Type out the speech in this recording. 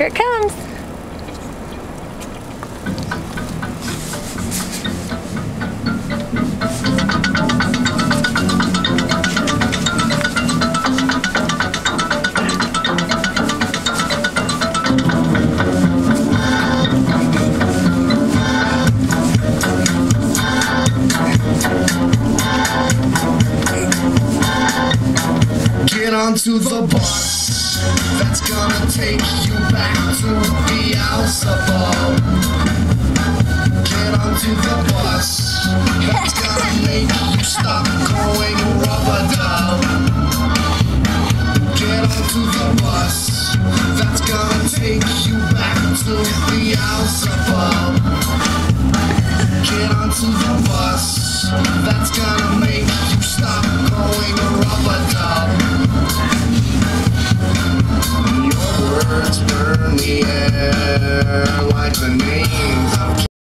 Here it comes. Get onto the bus that's gonna take you back to Beelzebub. Get onto the bus that's gonna make you stop going rub-a-dub. Get onto the bus that's gonna take you back to Beelzebub. Get onto the bus that's gonna make you stop going rub-a-dub. Your words burn the air like the names of